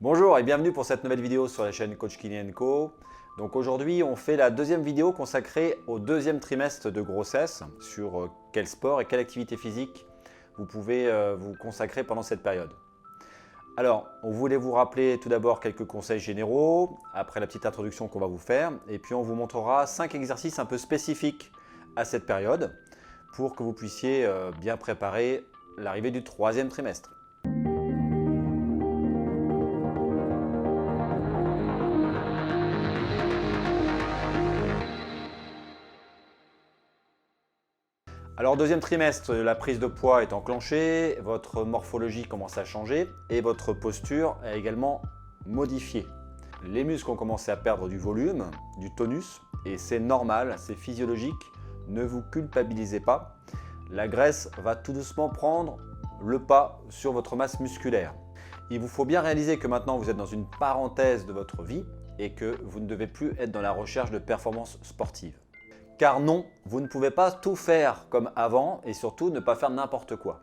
Bonjour et bienvenue pour cette nouvelle vidéo sur la chaîne Coach Kily & Co. Donc aujourd'hui, on fait la deuxième vidéo consacrée au deuxième trimestre de grossesse sur quel sport et quelle activité physique vous pouvez vous consacrer pendant cette période. Alors, on voulait vous rappeler tout d'abord quelques conseils généraux, après la petite introduction qu'on va vous faire, et puis on vous montrera 5 exercices un peu spécifiques à cette période pour que vous puissiez bien préparer l'arrivée du troisième trimestre. Alors deuxième trimestre, la prise de poids est enclenchée, votre morphologie commence à changer et votre posture est également modifiée. Les muscles ont commencé à perdre du volume, du tonus et c'est normal, c'est physiologique, ne vous culpabilisez pas. La graisse va tout doucement prendre le pas sur votre masse musculaire. Il vous faut bien réaliser que maintenant vous êtes dans une parenthèse de votre vie et que vous ne devez plus être dans la recherche de performances sportives. Car non, vous ne pouvez pas tout faire comme avant et surtout ne pas faire n'importe quoi.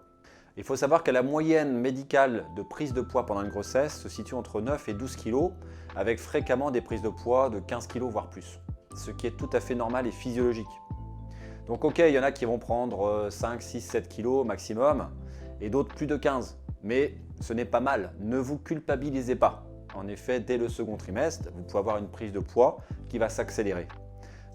Il faut savoir que la moyenne médicale de prise de poids pendant une grossesse se situe entre 9 et 12 kg, avec fréquemment des prises de poids de 15 kg voire plus, ce qui est tout à fait normal et physiologique. Donc ok, il y en a qui vont prendre 5, 6, 7 kg maximum et d'autres plus de 15, mais ce n'est pas mal, ne vous culpabilisez pas. En effet, dès le second trimestre, vous pouvez avoir une prise de poids qui va s'accélérer.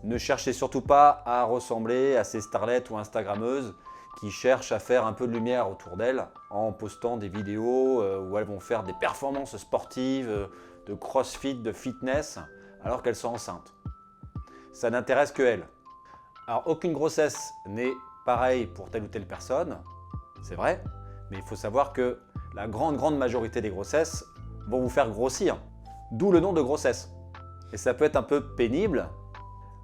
Ne cherchez surtout pas à ressembler à ces starlettes ou instagrammeuses qui cherchent à faire un peu de lumière autour d'elles en postant des vidéos où elles vont faire des performances sportives, de crossfit, de fitness, alors qu'elles sont enceintes. Ça n'intéresse que elles. Alors aucune grossesse n'est pareille pour telle ou telle personne, c'est vrai, mais il faut savoir que la grande majorité des grossesses vont vous faire grossir, d'où le nom de grossesse. Et ça peut être un peu pénible.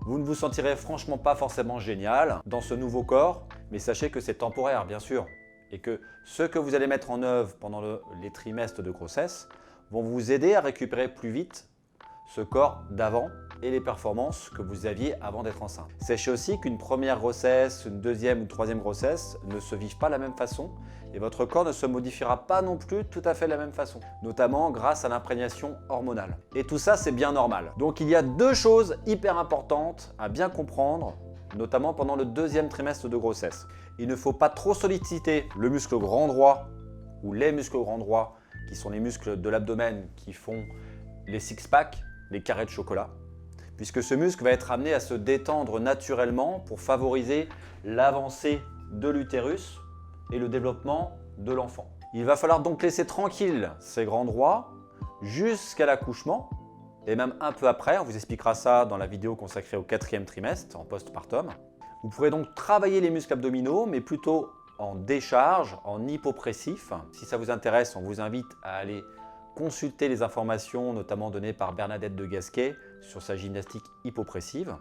Vous ne vous sentirez franchement pas forcément génial dans ce nouveau corps, mais sachez que c'est temporaire bien sûr et que ce que vous allez mettre en œuvre pendant les trimestres de grossesse vont vous aider à récupérer plus vite ce corps d'avant et les performances que vous aviez avant d'être enceinte. Sachez aussi qu'une première grossesse, une deuxième ou troisième grossesse ne se vivent pas de la même façon et votre corps ne se modifiera pas non plus tout à fait de la même façon, notamment grâce à l'imprégnation hormonale. Et tout ça, c'est bien normal. Donc il y a deux choses hyper importantes à bien comprendre, notamment pendant le deuxième trimestre de grossesse. Il ne faut pas trop solliciter le muscle grand droit ou les muscles grand droit, qui sont les muscles de l'abdomen qui font les six-packs, les carrés de chocolat, puisque ce muscle va être amené à se détendre naturellement pour favoriser l'avancée de l'utérus et le développement de l'enfant. Il va falloir donc laisser tranquille ces grands droits jusqu'à l'accouchement et même un peu après. On vous expliquera ça dans la vidéo consacrée au quatrième trimestre en postpartum. Vous pourrez donc travailler les muscles abdominaux, mais plutôt en décharge, en hypopressif. Si ça vous intéresse, on vous invite à aller consulter les informations notamment données par Bernadette de Gasquet sur sa gymnastique hypopressive,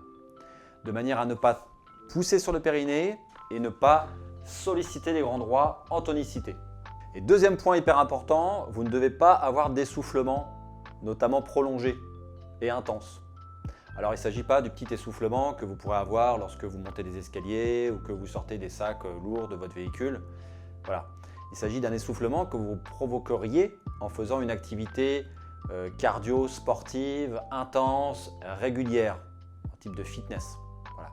de manière à ne pas pousser sur le périnée et ne pas solliciter les grands droits en tonicité. Et deuxième point hyper important, vous ne devez pas avoir d'essoufflement, notamment prolongé et intense. Alors il ne s'agit pas du petit essoufflement que vous pourrez avoir lorsque vous montez des escaliers ou que vous sortez des sacs lourds de votre véhicule. Voilà. Il s'agit d'un essoufflement que vous provoqueriez en faisant une activité cardio, sportive, intense, régulière, un type de fitness. Voilà.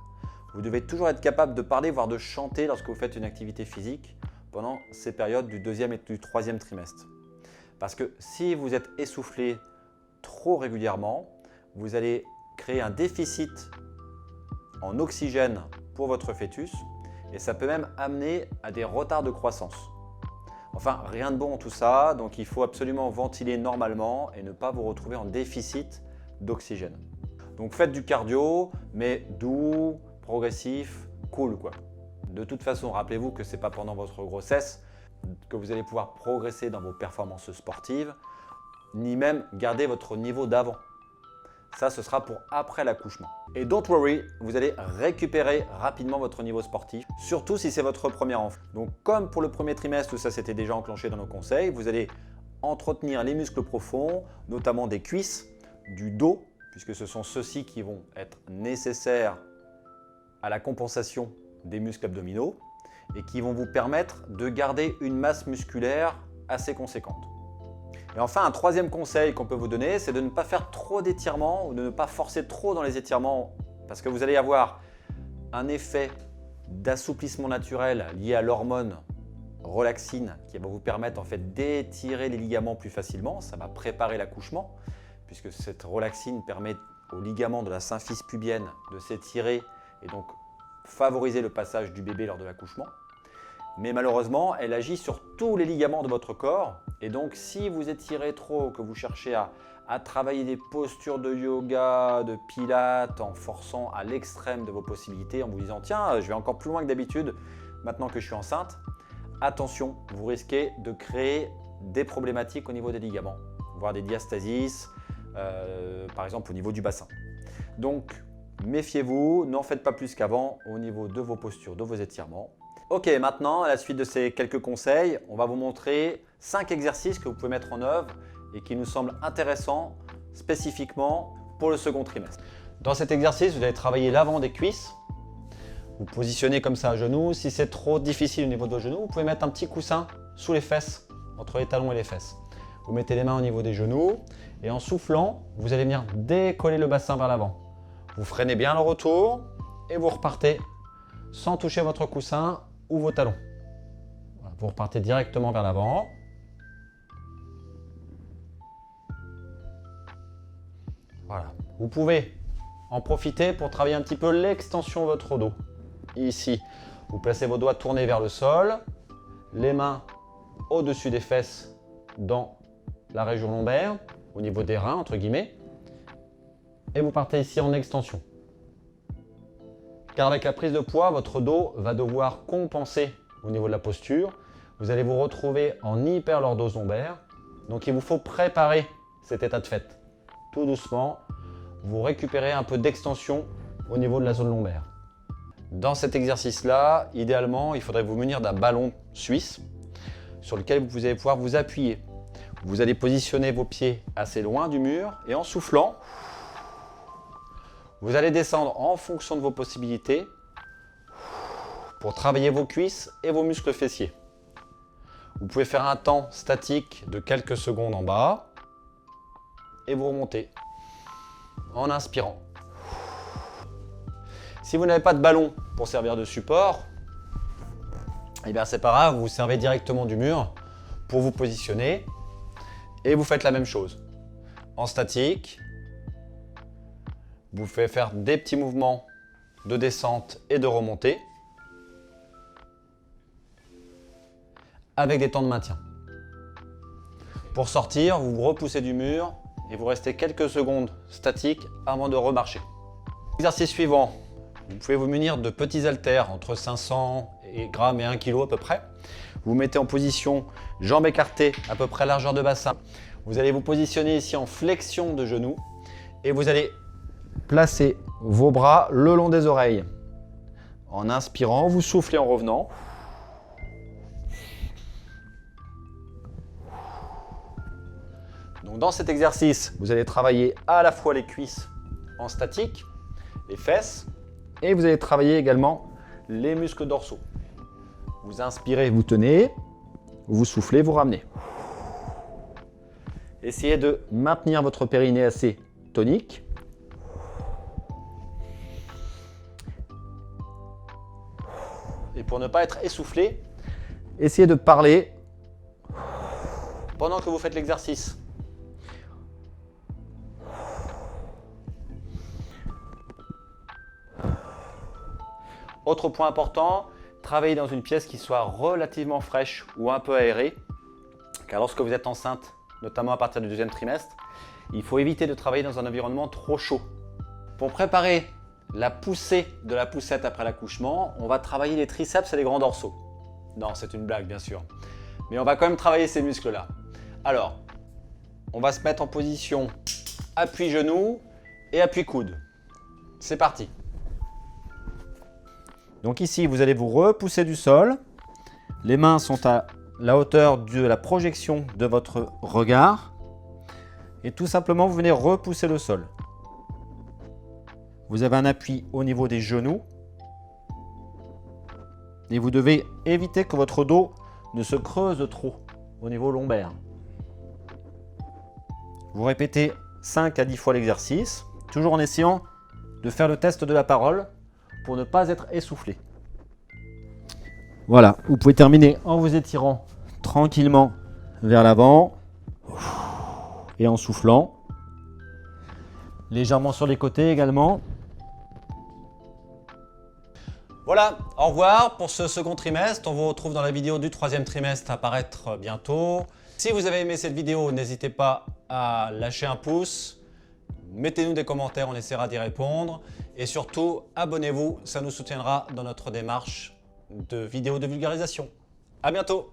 Vous devez toujours être capable de parler, voire de chanter lorsque vous faites une activité physique pendant ces périodes du deuxième et du troisième trimestre. Parce que si vous êtes essoufflé trop régulièrement, vous allez créer un déficit en oxygène pour votre fœtus et ça peut même amener à des retards de croissance. Enfin, rien de bon en tout ça, donc il faut absolument ventiler normalement et ne pas vous retrouver en déficit d'oxygène. Donc faites du cardio, mais doux, progressif, cool quoi. De toute façon, rappelez-vous que ce n'est pas pendant votre grossesse que vous allez pouvoir progresser dans vos performances sportives, ni même garder votre niveau d'avant. Ça, ce sera pour après l'accouchement. Et don't worry, vous allez récupérer rapidement votre niveau sportif, surtout si c'est votre premier enfant. Donc comme pour le premier trimestre où ça s'était déjà enclenché dans nos conseils, vous allez entretenir les muscles profonds, notamment des cuisses, du dos, puisque ce sont ceux-ci qui vont être nécessaires à la compensation des muscles abdominaux et qui vont vous permettre de garder une masse musculaire assez conséquente. Et Et enfin, un troisième conseil qu'on peut vous donner, c'est de ne pas faire trop d'étirements ou de ne pas forcer trop dans les étirements parce que vous allez avoir un effet d'assouplissement naturel lié à l'hormone relaxine qui va vous permettre en fait d'étirer les ligaments plus facilement. Ça va préparer l'accouchement puisque cette relaxine permet aux ligaments de la symphyse pubienne de s'étirer et donc favoriser le passage du bébé lors de l'accouchement. Mais malheureusement, elle agit sur tous les ligaments de votre corps et donc si vous étirez trop, que vous cherchez à travailler des postures de yoga, de pilates en forçant à l'extrême de vos possibilités, en vous disant tiens, je vais encore plus loin que d'habitude maintenant que je suis enceinte, attention, vous risquez de créer des problématiques au niveau des ligaments, voire des diastasis, par exemple au niveau du bassin. Donc méfiez-vous, n'en faites pas plus qu'avant au niveau de vos postures, de vos étirements. Ok, maintenant, à la suite de ces quelques conseils, on va vous montrer 5 exercices que vous pouvez mettre en œuvre et qui nous semblent intéressants spécifiquement pour le second trimestre. Dans cet exercice, vous allez travailler l'avant des cuisses. Vous positionnez comme ça à genoux. Si c'est trop difficile au niveau de vos genoux, vous pouvez mettre un petit coussin sous les fesses, entre les talons et les fesses. Vous mettez les mains au niveau des genoux et en soufflant, vous allez venir décoller le bassin vers l'avant. Vous freinez bien le retour et vous repartez sans toucher votre coussin ou vos talons. Voilà, vous repartez directement vers l'avant. Voilà. Vous pouvez en profiter pour travailler un petit peu l'extension de votre dos. Ici, vous placez vos doigts tournés vers le sol, les mains au-dessus des fesses dans la région lombaire, au niveau des reins, entre guillemets, et vous partez ici en extension. Car avec la prise de poids, votre dos va devoir compenser au niveau de la posture. Vous allez vous retrouver en hyperlordose lombaire. Donc il vous faut préparer cet état de fait. Tout doucement, vous récupérez un peu d'extension au niveau de la zone lombaire. Dans cet exercice-là, idéalement, il faudrait vous munir d'un ballon suisse sur lequel vous allez pouvoir vous appuyer. Vous allez positionner vos pieds assez loin du mur et en soufflant, vous allez descendre en fonction de vos possibilités pour travailler vos cuisses et vos muscles fessiers. Vous pouvez faire un temps statique de quelques secondes en bas et vous remontez en inspirant. Si vous n'avez pas de ballon pour servir de support, eh bien c'est pas grave, vous servez directement du mur pour vous positionner et vous faites la même chose. En statique, vous pouvez faire des petits mouvements de descente et de remontée avec des temps de maintien. Pour sortir, vous vous repoussez du mur et vous restez quelques secondes statiques avant de remarcher. Exercice suivant, vous pouvez vous munir de petits haltères entre 500 grammes et 1 kg à peu près. Vous vous mettez en position jambes écartées à peu près largeur de bassin. Vous allez vous positionner ici en flexion de genoux et vous allez placer vos bras le long des oreilles. En inspirant, vous soufflez en revenant. Donc dans cet exercice, vous allez travailler à la fois les cuisses en statique, les fesses, et vous allez travailler également les muscles dorsaux. Vous inspirez, vous tenez, vous soufflez, vous ramenez. Essayez de maintenir votre périnée assez tonique. Et pour ne pas être essoufflé, essayez de parler pendant que vous faites l'exercice. Autre point important, travaillez dans une pièce qui soit relativement fraîche ou un peu aérée. Car lorsque vous êtes enceinte, notamment à partir du deuxième trimestre, il faut éviter de travailler dans un environnement trop chaud. Pour préparer la poussée de la poussette après l'accouchement, on va travailler les triceps et les grands dorsaux. Non, c'est une blague bien sûr. Mais on va quand même travailler ces muscles-là. Alors, on va se mettre en position appui genou et appui coude. C'est parti. Donc ici, vous allez vous repousser du sol. Les mains sont à la hauteur de la projection de votre regard. Et tout simplement, vous venez repousser le sol. Vous avez un appui au niveau des genoux. Et vous devez éviter que votre dos ne se creuse trop au niveau lombaire. Vous répétez 5 à 10 fois l'exercice, toujours en essayant de faire le test de la parole pour ne pas être essoufflé. Voilà, vous pouvez terminer en vous étirant tranquillement vers l'avant et en soufflant. Légèrement sur les côtés également. Voilà, au revoir pour ce second trimestre. On vous retrouve dans la vidéo du troisième trimestre à paraître bientôt. Si vous avez aimé cette vidéo, n'hésitez pas à lâcher un pouce. Mettez-nous des commentaires, on essaiera d'y répondre. Et surtout, abonnez-vous, ça nous soutiendra dans notre démarche de vidéos de vulgarisation. À bientôt!